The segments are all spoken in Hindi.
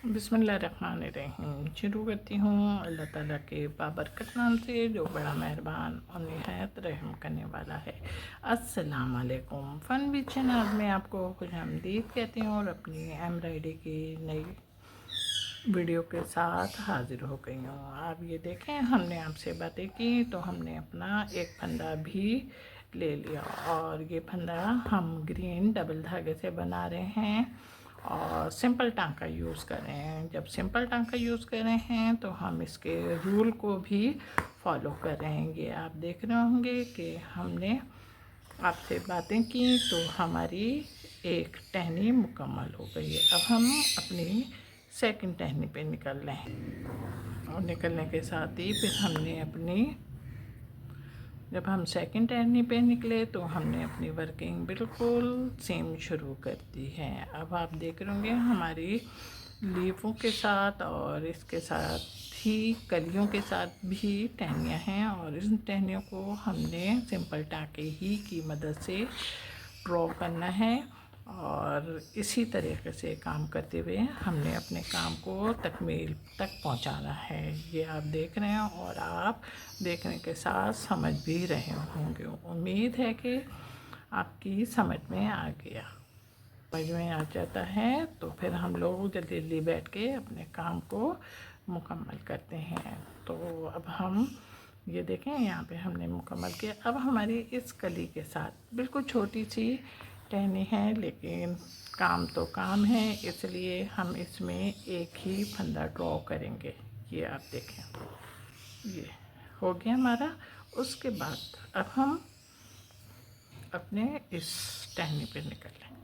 बिस्मिल्लाहिर्रहमानिर्रहीम। शुरू करती हूँ अल्लाह ताला के बाबरकत नाम से जो बड़ा मेहरबान और निहायत रहम करने वाला है। अस्सलाम वालेकुम। फ़न विद शहनाज़ में आपको खुशामदीद कहती हूँ और अपनी एम्ब्रॉयडरी की नई वीडियो के साथ हाज़िर हो गई हूँ। आप ये देखें, हमने आपसे बातें की तो हमने अपना एक फंदा भी ले लिया और ये फंदा हम ग्रीन डबल धागे से बना रहे हैं और सिंपल टांका यूज़ कर रहे हैं। जब सिंपल टांका यूज़ कर रहे हैं तो हम इसके रूल को भी फॉलो कर रहे हैं। ये आप देख रहे होंगे कि हमने आपसे बातें की तो हमारी एक टहनी मुकम्मल हो गई है। अब हम अपनी सेकंड टहनी पे निकल रहे हैं और निकलने के साथ ही फिर हमने जब हम सेकंड टहनी पे निकले तो हमने अपनी वर्किंग बिल्कुल सेम शुरू कर दी है। अब आप देख रहे होंगे हमारी लीफों के साथ और इसके साथ ही कलियों के साथ भी टहनियाँ हैं और इन टहनियों को हमने सिंपल टाँके ही की मदद से ड्रॉ करना है और इसी तरीके से काम करते हुए हमने अपने काम को तकमील तक पहुंचाना है। ये आप देख रहे हैं और आप देखने के साथ समझ भी रहे होंगे। उम्मीद है कि आपकी समझ में आ गया। समझ में आ जाता है तो फिर हम लोग जल्दी जल्दी बैठ के अपने काम को मुकम्मल करते हैं। तो अब हम ये देखें, यहाँ पे हमने मुकम्मल किया। अब हमारी इस कली के साथ बिल्कुल छोटी सी टहनी है लेकिन काम तो काम है, इसलिए हम इसमें एक ही फंदा ड्रॉ करेंगे। ये आप देखें, ये हो गया हमारा। उसके बाद अब हम अपने इस टहनी पे निकल लें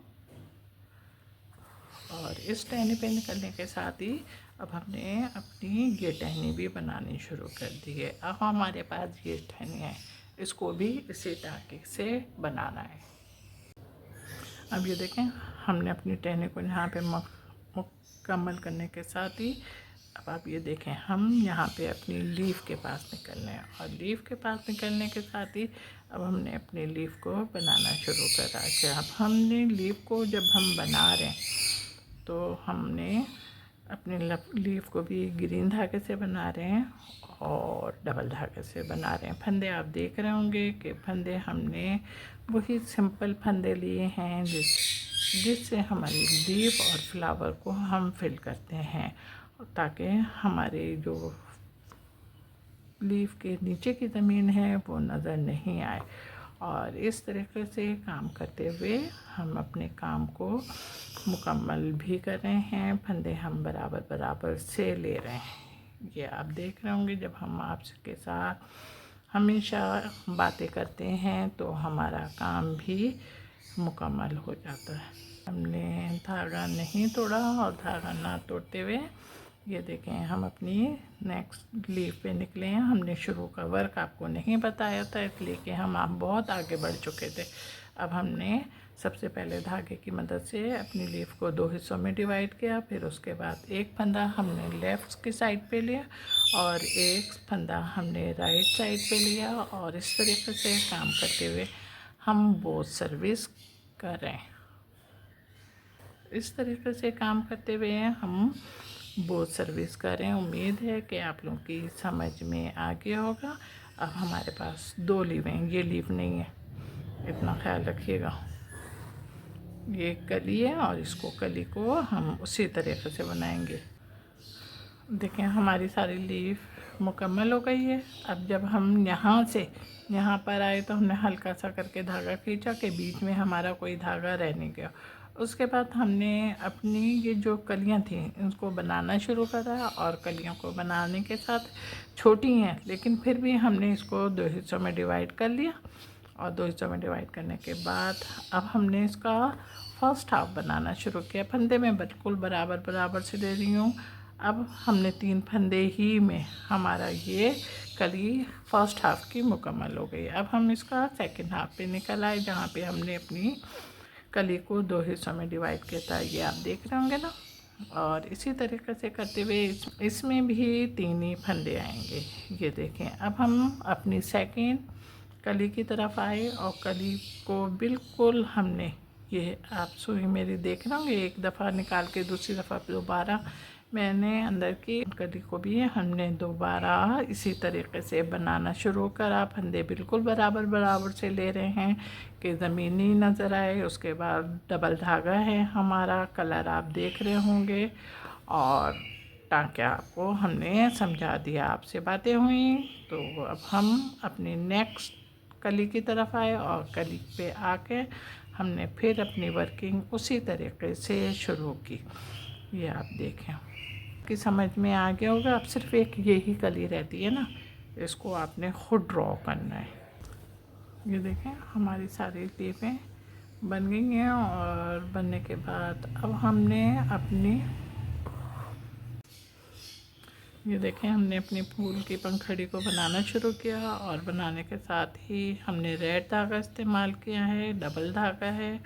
और इस टहनी पे निकलने के साथ ही अब हमने अपनी ये टहनी भी बनानी शुरू कर दी है। अब हमारे पास ये टहनी है, इसको भी इसी टाँके से बनाना है। अब ये देखें, हमने अपनी टहनी को यहाँ पे मुकम्मल करने के साथ ही अब आप ये देखें, हम यहाँ पे अपनी लीफ के पास निकल रहे हैं और लीफ के पास निकलने के साथ ही अब हमने अपनी लीफ को बनाना शुरू करा। अब हमने लीफ को जब हम बना रहे हैं तो हमने अपने लीफ को भी ग्रीन धागे से बना रहे हैं और डबल धागे से बना रहे हैं। फंदे आप देख रहे होंगे कि फंदे हमने वही सिंपल फंदे लिए हैं जिससे हमारी लीफ और फ्लावर को हम फिल करते हैं ताकि हमारे जो लीफ के नीचे की ज़मीन है वो नज़र नहीं आए। और इस तरीके से काम करते हुए हम अपने काम को मुकम्मल भी कर रहे हैं। फंदे हम बराबर बराबर से ले रहे हैं। ये आप देख रहे होंगे, जब हम आपके साथ हमेशा बातें करते हैं तो हमारा काम भी मुकम्मल हो जाता है। हमने धागा नहीं तोड़ा और धागा ना तोड़ते हुए ये देखें, हम अपनी नेक्स्ट लीफ पे निकले हैं। हमने शुरू का वर्क आपको नहीं बताया था इसलिए कि हम आप बहुत आगे बढ़ चुके थे। अब हमने सबसे पहले धागे की मदद से अपनी लीफ को 2 हिस्सों में डिवाइड किया, फिर उसके बाद एक फंदा हमने लेफ़्ट की साइड पे लिया और एक फंदा हमने राइट साइड पे लिया और इस तरीके से काम करते हुए हम बोथ सर्विस कर रहे हैं। इस तरीके से काम करते हुए हम बोथ सर्विस कर रहे हैं। उम्मीद है कि आप लोगों की समझ में आ गया होगा। अब हमारे पास 2 लीव हैं, ये लीव नहीं है, इतना ख्याल रखिएगा। ये कली है और इसको कली को हम उसी तरीके से बनाएंगे। देखें, हमारी सारी लीफ मुकम्मल हो गई है। अब जब हम यहाँ से यहाँ पर आए तो हमने हल्का सा करके धागा खींचा कि बीच में हमारा कोई धागा रह नहीं गया। उसके बाद हमने अपनी ये जो कलियाँ थी इनको बनाना शुरू करा और कलियों को बनाने के साथ छोटी हैं लेकिन फिर भी हमने इसको 2 हिस्सों में डिवाइड कर लिया और 2 हिस्सों में डिवाइड करने के बाद अब हमने इसका फर्स्ट हाफ बनाना शुरू किया। फंदे में बिल्कुल बराबर बराबर से दे रही हूँ। अब हमने 3 फंदे ही में हमारा ये कली फर्स्ट हाफ की मुकम्मल हो गई। अब हम इसका सेकंड हाफ पे निकल आए जहाँ पे हमने अपनी कली को 2 हिस्सों में डिवाइड किया था। ये आप देख रहे होंगे ना। और इसी तरीके से करते हुए इसमें भी 3 ही फंदे आएंगे। ये देखें, अब हम अपनी सेकंड कली की तरफ आए और कली को बिल्कुल हमने ये आप सुई मेरी देख रहे होंगे, एक दफ़ा निकाल के दूसरी दफ़ा दोबारा मैंने अंदर की कली को भी हमने दोबारा इसी तरीके से बनाना शुरू करा। फंदे बिल्कुल बराबर बराबर से ले रहे हैं कि ज़मीनी नज़र आए। उसके बाद डबल धागा है हमारा, कलर आप देख रहे होंगे, और टाँके आपको हमने समझा दिया। आपसे बातें हुई तो अब हम अपनी नेक्स्ट कली की तरफ आए, और कली पे आके हमने फिर अपनी वर्किंग उसी तरीके से शुरू की। ये आप देखें कि समझ में आ गया होगा। अब सिर्फ एक यही कली रहती है ना, इसको आपने खुद ड्रॉ करना है। ये देखें हमारी सारी लीफें बन गई हैं, और बनने के बाद अब हमने अपनी, ये देखें हमने अपनी फूल की पंखड़ी को बनाना शुरू किया, और बनाने के साथ ही हमने रेड धागा इस्तेमाल किया है, डबल धागा है।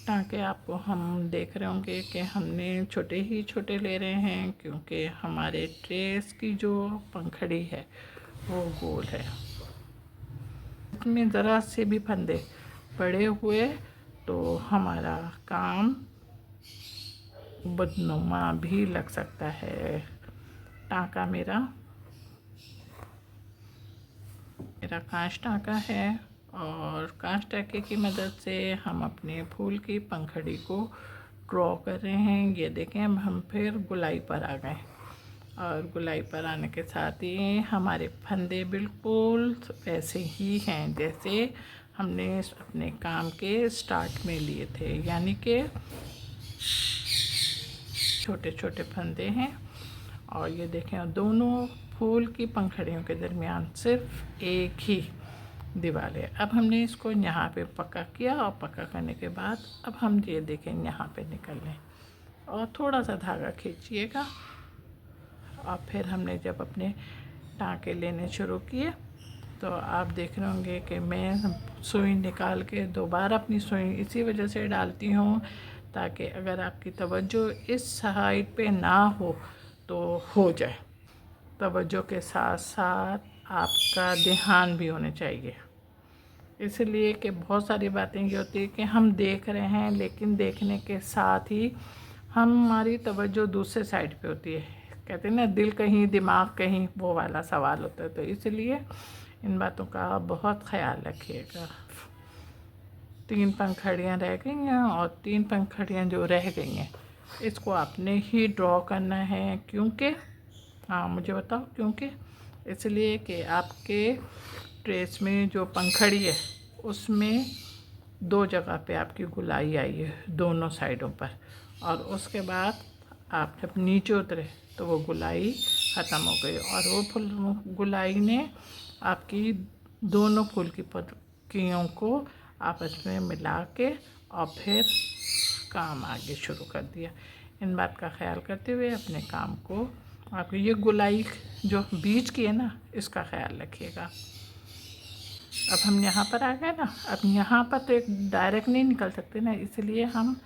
टाँके आपको हम देख रहे होंगे कि हमने छोटे ही छोटे ले रहे हैं, क्योंकि हमारे ट्रेस की जो पंखड़ी है वो गोल है। इसमें ज़रा से भी फंदे बड़े हुए तो हमारा काम बदनुमा भी लग सकता है। टाँका मेरा कांच टाँका है, और कांच टाँके की मदद से हम अपने फूल की पंखड़ी को ड्रॉ कर रहे हैं। ये देखें अब हम फिर गुलाई पर आ गए, और गुलाई पर आने के साथ ही हमारे फंदे बिल्कुल वैसे ही हैं जैसे हमने अपने काम के स्टार्ट में लिए थे, यानी कि छोटे छोटे फंदे हैं। और ये देखें दोनों फूल की पंखड़ियों के दरमियान सिर्फ एक ही दीवार है। अब हमने इसको यहाँ पे पक्का किया, और पक्का करने के बाद अब हम ये देखें यहाँ पे निकल लें, और थोड़ा सा धागा खींचिएगा। और फिर हमने जब अपने टाँके लेने शुरू किए तो आप देख रहे होंगे कि मैं सुई निकाल के दोबारा अपनी सुई इसी वजह से डालती हूँ, ताकि अगर आपकी तवज्जो इस साइड पे ना हो तो हो जाए। तवज्जो के साथ साथ आपका ध्यान भी होने चाहिए, इसलिए कि बहुत सारी बातें ये होती है कि हम देख रहे हैं, लेकिन देखने के साथ ही हमारी तवज्जो दूसरे साइड पे होती है। कहते हैं ना, दिल कहीं दिमाग कहीं, वो वाला सवाल होता है। तो इसलिए इन बातों का बहुत ख्याल रखिएगा। 3 पंखड़ियाँ रह गई हैं, और 3 पंखड़ियाँ जो रह गई हैं इसको आपने ही ड्रॉ करना है। क्योंकि हाँ मुझे बताओ, क्योंकि इसलिए कि आपके ट्रेस में जो पंखड़ी है उसमें 2 जगह पे आपकी गुलाई आई है, दोनों साइडों पर, और उसके बाद आप जब नीचे उतरे तो वो गुलाई ख़त्म हो गई, और वो फूल गुलाई ने आपकी दोनों फूल की पत्तियों को आपस में मिला के और फिर काम आगे शुरू कर दिया। इन बात का ख्याल करते हुए अपने काम को, आप ये गुलाई जो बीच की है ना, इसका ख्याल रखिएगा। अब हम यहाँ पर आ गए ना, अब यहाँ पर तो एक डायरेक्ट नहीं निकल सकते ना, इसलिए हम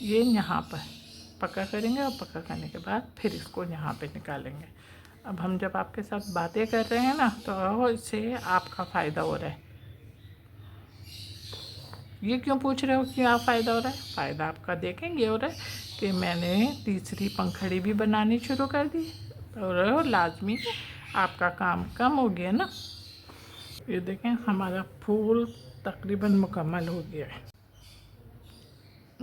ये यहाँ पर पक्का करेंगे, और पक्का करने के बाद फिर इसको यहाँ पे निकालेंगे। अब हम जब आपके साथ बातें कर रहे हैं ना, तो इससे आपका फ़ायदा हो रहा है। ये क्यों पूछ रहे हो कि आप फ़ायदा हो रहा है? फ़ायदा आपका देखेंगे हो रहा है कि मैंने तीसरी पंखड़ी भी बनानी शुरू कर दी, और लाजमी आपका काम कम हो गया ना। ये देखें हमारा फूल तकरीबन मुकम्मल हो गया है।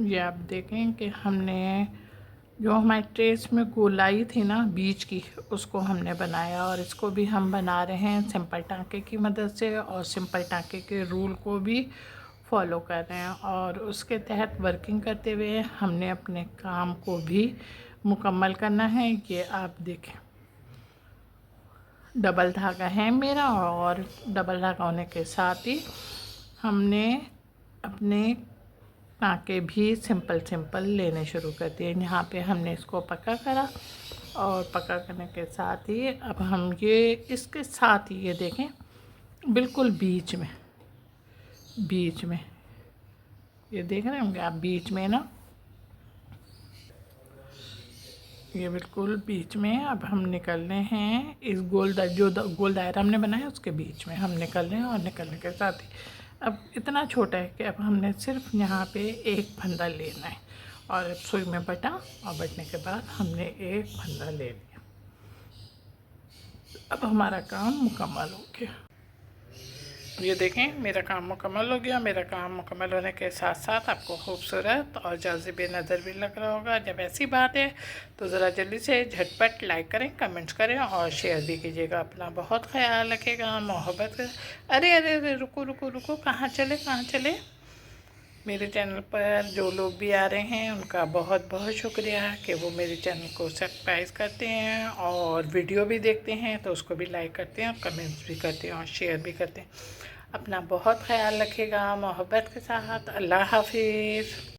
ये आप देखें कि हमने जो हमारे ट्रेस में गोलाई थी ना बीच की, उसको हमने बनाया, और इसको भी हम बना रहे हैं सिंपल टाँके की मदद से, और सिंपल टाँके के रूल को भी फॉलो कर रहे हैं, और उसके तहत वर्किंग करते हुए हमने अपने काम को भी मुकम्मल करना है। ये आप देखें डबल धागा है मेरा, और डबल धागा होने के साथ ही हमने अपने टाँके भी सिंपल लेने शुरू कर दिए। यहाँ पे हमने इसको पक्का करा, और पक्का करने के साथ ही अब हम ये इसके साथ ही ये देखें बिल्कुल बीच में ये देख रहे होंगे आप, बीच में ना, ये बिल्कुल बीच में अब हम निकलने हैं इस गोल जो गोल दायरा हमने बनाया उसके बीच में हम निकल रहे हैं, और निकलने के साथ ही अब इतना छोटा है कि अब हमने सिर्फ यहाँ पे एक फंदा लेना है और सुई में बटा और बटने के बाद हमने एक फंदा ले लिया। अब हमारा काम मुकम्मल हो गया। ये देखें मेरा काम मुकम्मल हो गया। मेरा काम मुकम्मल होने के साथ साथ आपको खूबसूरत और जाज़िब नज़र भी लग रहा होगा। जब ऐसी बात है तो ज़रा जल्दी से झटपट लाइक करें, कमेंट्स करें और शेयर भी कीजिएगा। अपना बहुत ख्याल रखिएगा, मोहब्बत कर। अरे अरे अरे रुको रुको रुको, कहाँ चले? मेरे चैनल पर जो लोग भी आ रहे हैं उनका बहुत बहुत शुक्रिया कि वो मेरे चैनल को सब्सक्राइब करते हैं और वीडियो भी देखते हैं तो उसको भी लाइक करते हैं और कमेंट्स भी करते हैं और शेयर भी करते हैं। अपना बहुत ख्याल रखिएगा मोहब्बत के साथ। अल्लाह हाफिज़।